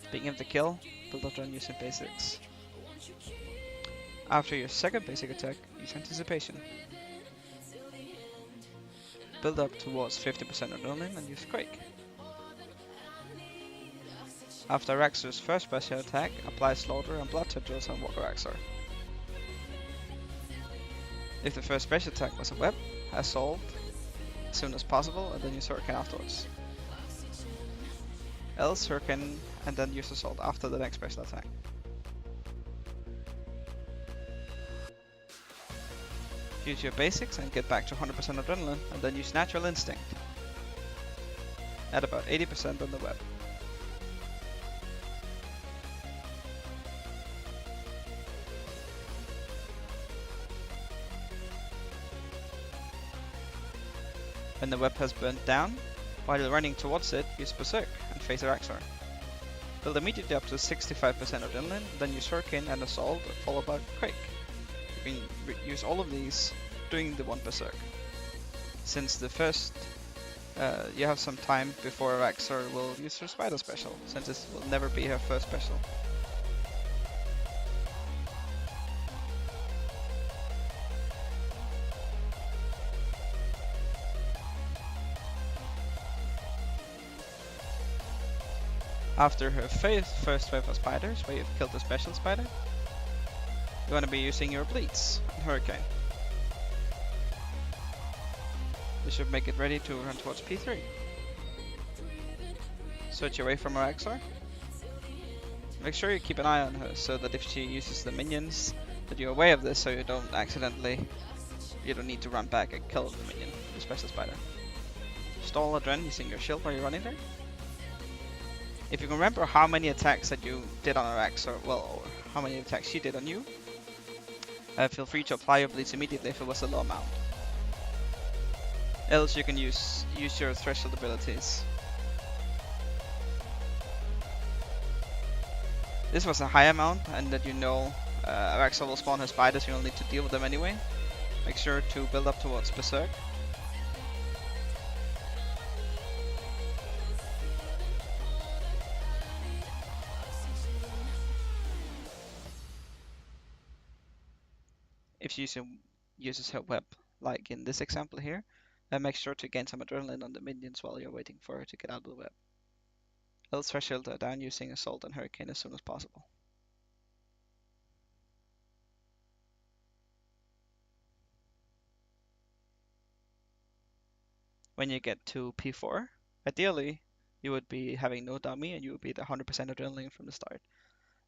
Speaking of the kill, build up on using basics. After your second basic attack, use anticipation. Build up towards 50% adrenaline and use Quake. After Araxxor's first special attack, apply Slaughter and Blood Tendrils on Walker Araxxor. If the first special attack was a web, Assault as soon as possible and then use Hurricane afterwards. Else Hurricane and then use Assault after the next special attack. Use your basics and get back to 100% adrenaline and then use Natural Instinct. At about 80% on the web. When the web has burnt down, while you're running towards it, use Berserk and face Araxxor. Build immediately up to 65% adrenaline, then use Hurricane and Assault, followed by Quake. You can use all of these doing the one Berserk. Since the first, you have some time before Araxxor will use her Spider special, since this will never be her first special. After her first wave of spiders, where you've killed the special spider, you're going to be using your bleeds and Hurricane. This should make it ready to run towards P3. Switch away from Araxxor. Make sure you keep an eye on her so that if she uses the minions, that you're aware of this so you don't need to run back and kill the minion, the special spider. Stall Adren using your shield while you're running there. If you can remember how many attacks that you did on Araxxor, well, or how many attacks she did on you, feel free to apply your bleeds immediately if it was a low amount. Else you can use your threshold abilities. This was a high amount, and that you know Araxxor will spawn her spiders, you'll need to deal with them anyway. Make sure to build up towards Berserk. If she uses her web, like in this example here, make sure to gain some adrenaline on the minions while you're waiting for her to get out of the web. Else threshold her down using Assault and Hurricane as soon as possible. When you get to P4, ideally you would be having no dummy and you would be at 100% adrenaline from the start.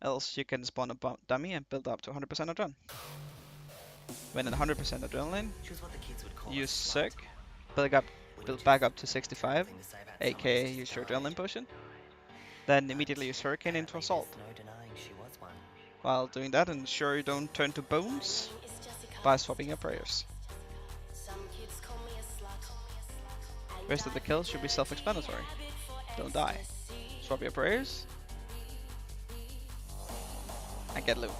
Else you can spawn a dummy and build up to 100% adrenaline. When at 100% adrenaline, use Circ, build back up to 65, aka use your adrenaline potion. Then immediately use Hurricane into Assault. While doing that, ensure you don't turn to bones by swapping your prayers. Rest of the kills should be self-explanatory. Don't die. Swap your prayers and get loot.